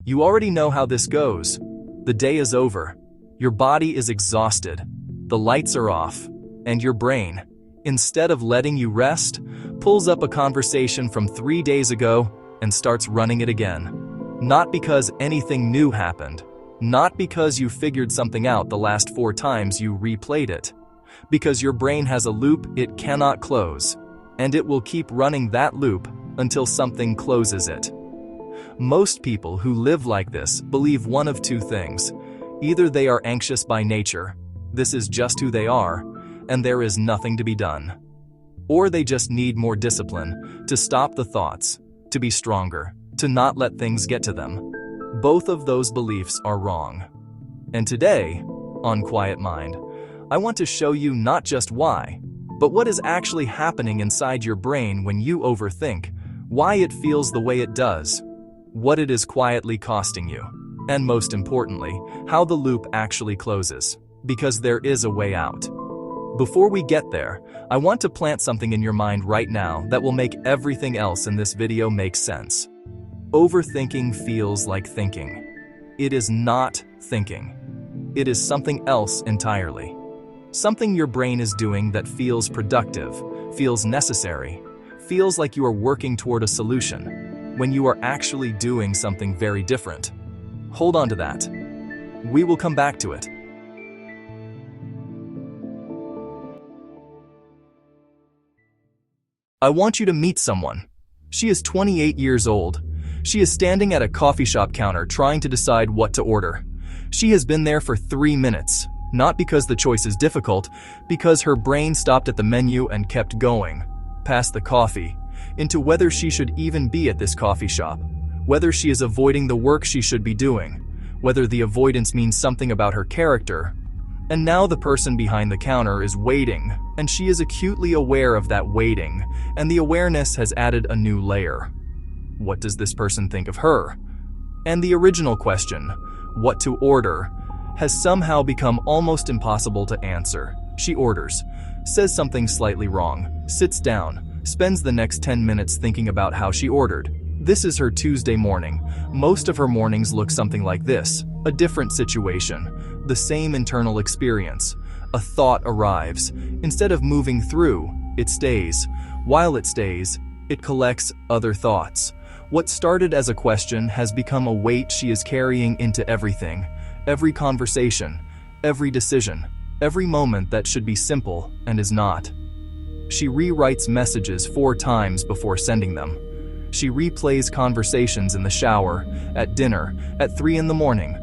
You already know how this goes. The day is over. Your body is exhausted. The lights are off. And your brain, instead of letting you rest, pulls up a conversation from 3 days ago and starts running it again. Not because anything new happened. Not because you figured something out the last 4 times you replayed it. Because your brain has a loop it cannot close. And it will keep running that loop until something closes it. Most people who live like this believe one of 2 things. Either they are anxious by nature, this is just who they are, and there is nothing to be done. Or they just need more discipline to stop the thoughts, to be stronger, to not let things get to them. Both of those beliefs are wrong. And today, on Quiet Mind, I want to show you not just why, but what is actually happening inside your brain when you overthink, why it feels the way it does, what it is quietly costing you, and most importantly, how the loop actually closes, because there is a way out. Before we get there, I want to plant something in your mind right now that will make everything else in this video make sense. Overthinking feels like thinking. It is not thinking. It is something else entirely. Something your brain is doing that feels productive, feels necessary, feels like you are working toward a solution, when you are actually doing something very different. Hold on to that. We will come back to it. I want you to meet someone. She is 28 years old. She is standing at a coffee shop counter trying to decide what to order. She has been there for 3 minutes, not because the choice is difficult, because her brain stopped at the menu and kept going, past the coffee, into whether she should even be at this coffee shop, whether she is avoiding the work she should be doing, whether the avoidance means something about her character. And now the person behind the counter is waiting, and she is acutely aware of that waiting, and the awareness has added a new layer. What does this person think of her? And the original question, what to order, has somehow become almost impossible to answer. She orders, says something slightly wrong, sits down, spends the next 10 minutes thinking about how she ordered. This is her Tuesday morning. Most of her mornings look something like this: a different situation, the same internal experience. A thought arrives. Instead of moving through, it stays. While it stays, it collects other thoughts. What started as a question has become a weight she is carrying into everything, every conversation, every decision, every moment that should be simple and is not. She rewrites messages 4 times before sending them. She replays conversations in the shower, at dinner, at 3 in the morning,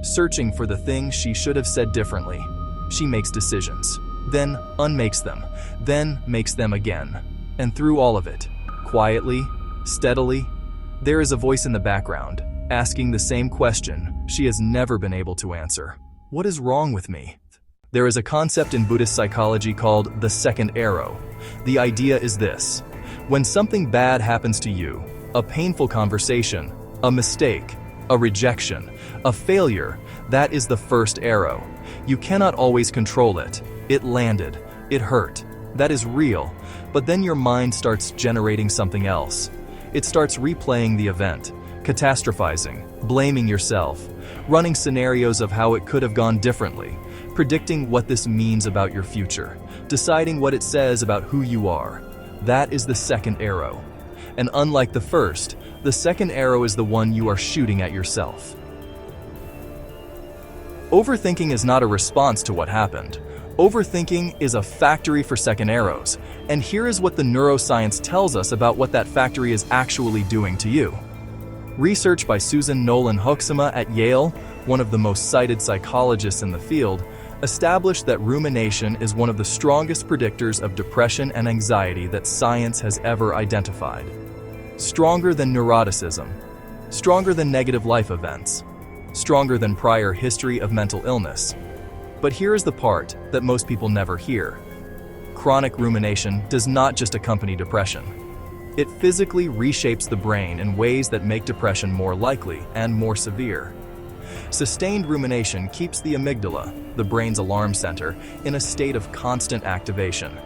searching for the things she should have said differently. She makes decisions, then unmakes them, then makes them again. And through all of it, quietly, steadily, there is a voice in the background, asking the same question she has never been able to answer. What is wrong with me? There is a concept in Buddhist psychology called the second arrow. The idea is this: when something bad happens to you, a painful conversation, a mistake, a rejection, a failure, that is the first arrow. You cannot always control it. It landed. It hurt. That is real. But then your mind starts generating something else. It starts replaying the event, catastrophizing, blaming yourself, running scenarios of how it could have gone differently, predicting what this means about your future, deciding what it says about who you are. That is the second arrow. And unlike the first, the second arrow is the one you are shooting at yourself. Overthinking is not a response to what happened. Overthinking is a factory for second arrows, and here is what the neuroscience tells us about what that factory is actually doing to you. Research by Nolen-Hoeksema at Yale, one of the most cited psychologists in the field, established that rumination is one of the strongest predictors of depression and anxiety that science has ever identified. Stronger than neuroticism, stronger than negative life events, stronger than prior history of mental illness. But here is the part that most people never hear. Chronic rumination does not just accompany depression. It physically reshapes the brain in ways that make depression more likely and more severe. Sustained rumination keeps the amygdala, the brain's alarm center, in a state of constant activation.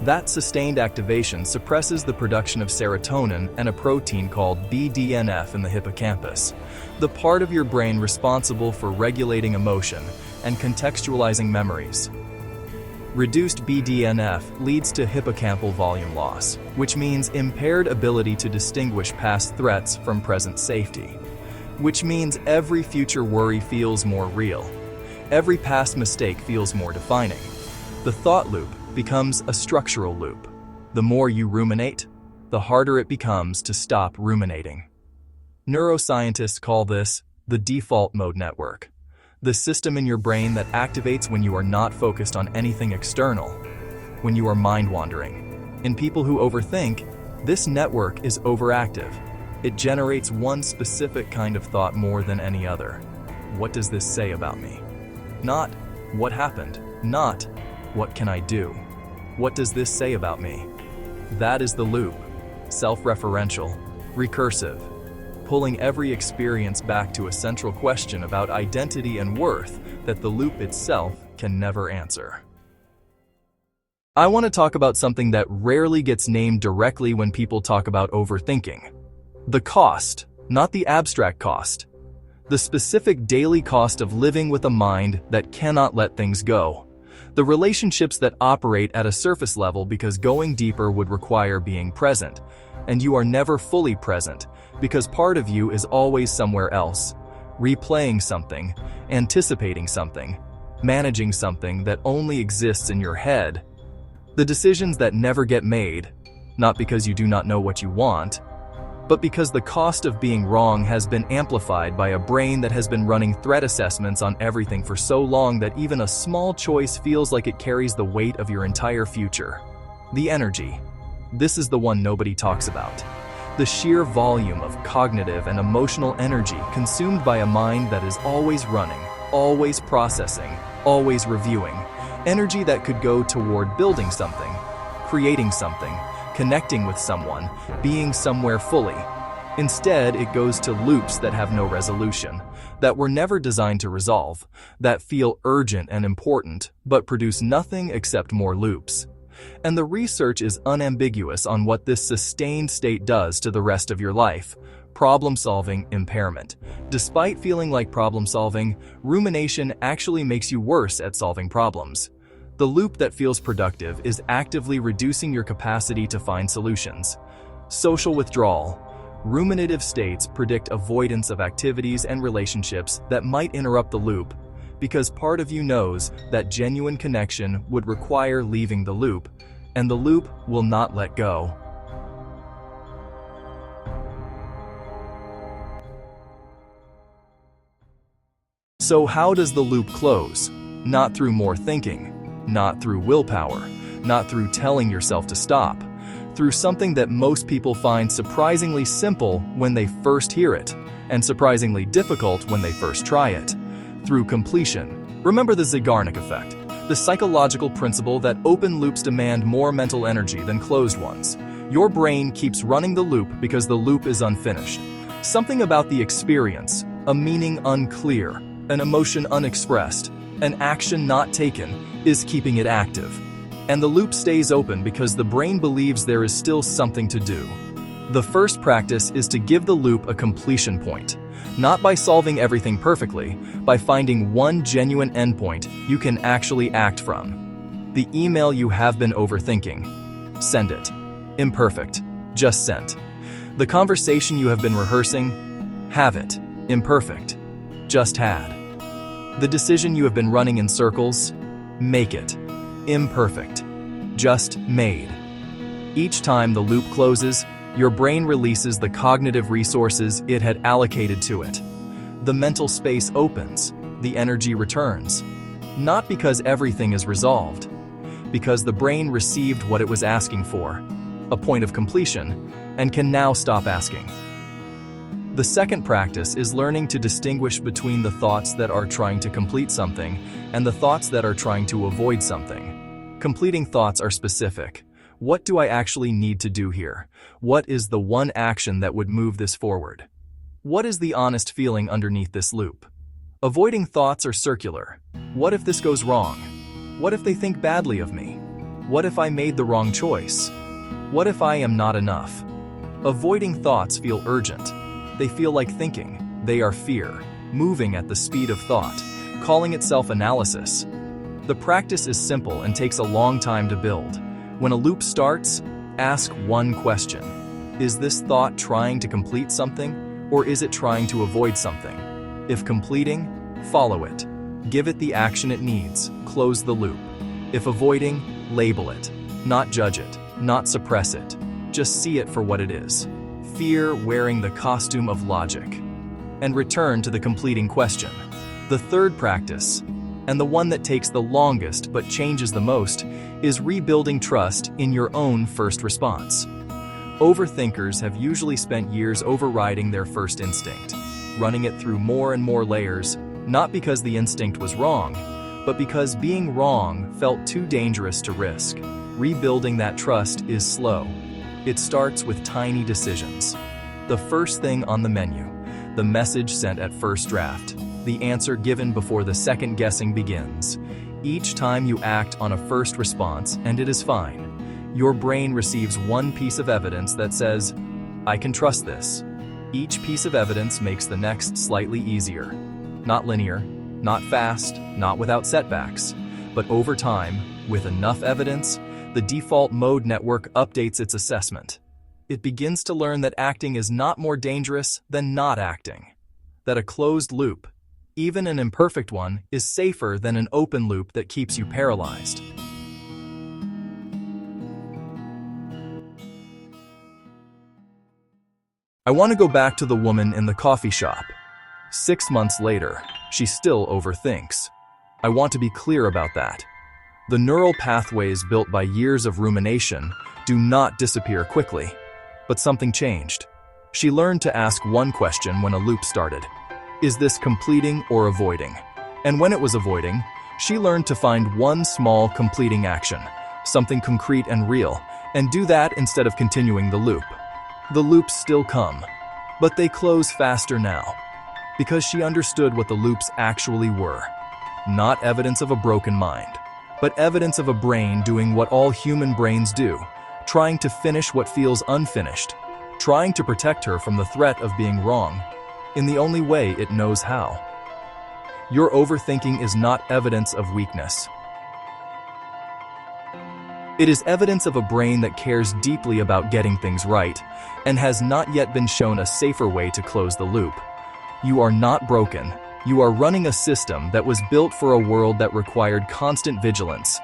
That sustained activation suppresses the production of serotonin and a protein called BDNF in the hippocampus, the part of your brain responsible for regulating emotion and contextualizing memories. Reduced BDNF leads to hippocampal volume loss, which means impaired ability to distinguish past threats from present safety, which means every future worry feels more real. Every past mistake feels more defining. The thought loop becomes a structural loop. The more you ruminate, the harder it becomes to stop ruminating. Neuroscientists call this the default mode network, the system in your brain that activates when you are not focused on anything external, when you are mind-wandering. In people who overthink, this network is overactive. It generates one specific kind of thought more than any other. What does this say about me? Not, what happened? Not, what can I do? What does this say about me? That is the loop, self-referential, recursive, pulling every experience back to a central question about identity and worth that the loop itself can never answer. I want to talk about something that rarely gets named directly when people talk about overthinking. The cost, not the abstract cost. The specific daily cost of living with a mind that cannot let things go. The relationships that operate at a surface level because going deeper would require being present, and you are never fully present because part of you is always somewhere else, replaying something, anticipating something, managing something that only exists in your head. The decisions that never get made, not because you do not know what you want, but because the cost of being wrong has been amplified by a brain that has been running threat assessments on everything for so long that even a small choice feels like it carries the weight of your entire future. The energy. This is the one nobody talks about. The sheer volume of cognitive and emotional energy consumed by a mind that is always running, always processing, always reviewing. Energy that could go toward building something, creating something, connecting with someone, being somewhere fully. Instead, it goes to loops that have no resolution, that were never designed to resolve, that feel urgent and important, but produce nothing except more loops. And the research is unambiguous on what this sustained state does to the rest of your life. Problem-solving impairment. Despite feeling like problem-solving, rumination actually makes you worse at solving problems. The loop that feels productive is actively reducing your capacity to find solutions. Social withdrawal. Ruminative states predict avoidance of activities and relationships that might interrupt the loop, because part of you knows that genuine connection would require leaving the loop, and the loop will not let go. So how does the loop close? Not through more thinking, not through willpower, not through telling yourself to stop, through something that most people find surprisingly simple when they first hear it, and surprisingly difficult when they first try it. Through completion. Remember the Zeigarnik effect, the psychological principle that open loops demand more mental energy than closed ones. Your brain keeps running the loop because the loop is unfinished. Something about the experience, a meaning unclear, an emotion unexpressed, an action not taken, is keeping it active. And the loop stays open because the brain believes there is still something to do. The first practice is to give the loop a completion point. Not by solving everything perfectly, by finding one genuine endpoint you can actually act from. The email you have been overthinking. Send it. Imperfect. Just sent. The conversation you have been rehearsing. Have it. Imperfect. Just had. The decision you have been running in circles. Make it. Imperfect. Just made. Each time the loop closes, your brain releases the cognitive resources it had allocated to it. The mental space opens, the energy returns. Not because everything is resolved, because the brain received what it was asking for, a point of completion, and can now stop asking. The second practice is learning to distinguish between the thoughts that are trying to complete something and the thoughts that are trying to avoid something. Completing thoughts are specific. What do I actually need to do here? What is the one action that would move this forward? What is the honest feeling underneath this loop? Avoiding thoughts are circular. What if this goes wrong? What if they think badly of me? What if I made the wrong choice? What if I am not enough? Avoiding thoughts feel urgent. They feel like thinking. They are fear, moving at the speed of thought, calling itself analysis. The practice is simple and takes a long time to build. When a loop starts, ask one question. Is this thought trying to complete something, or is it trying to avoid something? If completing, follow it. Give it the action it needs. Close the loop. If avoiding, label it. Not judge it, not suppress it. Just see it for what it is. Fear wearing the costume of logic. And return to the completing question. The third practice, and the one that takes the longest but changes the most, is rebuilding trust in your own first response. Overthinkers have usually spent years overriding their first instinct, running it through more and more layers, not because the instinct was wrong, but because being wrong felt too dangerous to risk. Rebuilding that trust is slow. It starts with tiny decisions. The first thing on the menu, the message sent at first draft, the answer given before the second guessing begins. Each time you act on a first response, and it is fine, your brain receives one piece of evidence that says, I can trust this. Each piece of evidence makes the next slightly easier. Not linear, not fast, not without setbacks, but over time, with enough evidence, the default mode network updates its assessment. It begins to learn that acting is not more dangerous than not acting. That a closed loop, even an imperfect one, is safer than an open loop that keeps you paralyzed. I want to go back to the woman in the coffee shop. 6 months later, she still overthinks. I want to be clear about that. The neural pathways built by years of rumination do not disappear quickly. But something changed. She learned to ask one question when a loop started. Is this completing or avoiding? And when it was avoiding, she learned to find one small completing action, something concrete and real, and do that instead of continuing the loop. The loops still come, but they close faster now, because she understood what the loops actually were. Not evidence of a broken mind, but evidence of a brain doing what all human brains do, trying to finish what feels unfinished, trying to protect her from the threat of being wrong, in the only way it knows how. Your overthinking is not evidence of weakness. It is evidence of a brain that cares deeply about getting things right, and has not yet been shown a safer way to close the loop. You are not broken. You are running a system that was built for a world that required constant vigilance,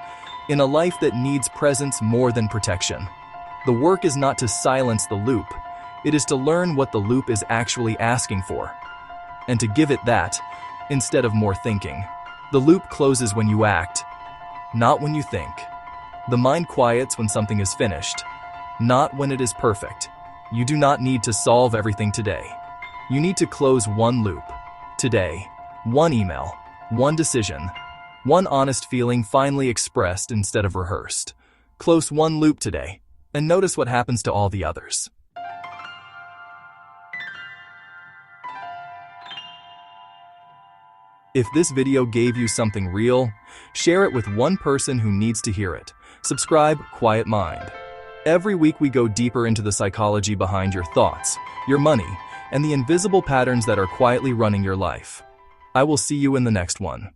in a life that needs presence more than protection. The work is not to silence the loop. It is to learn what the loop is actually asking for, and to give it that, instead of more thinking. The loop closes when you act, not when you think. The mind quiets when something is finished, not when it is perfect. You do not need to solve everything today. You need to close one loop. Today, one email, one decision, one honest feeling finally expressed instead of rehearsed. Close one loop today, and notice what happens to all the others. If this video gave you something real, share it with one person who needs to hear it. Subscribe, Quiet Mind. Every week we go deeper into the psychology behind your thoughts, your money, and the invisible patterns that are quietly running your life. I will see you in the next one.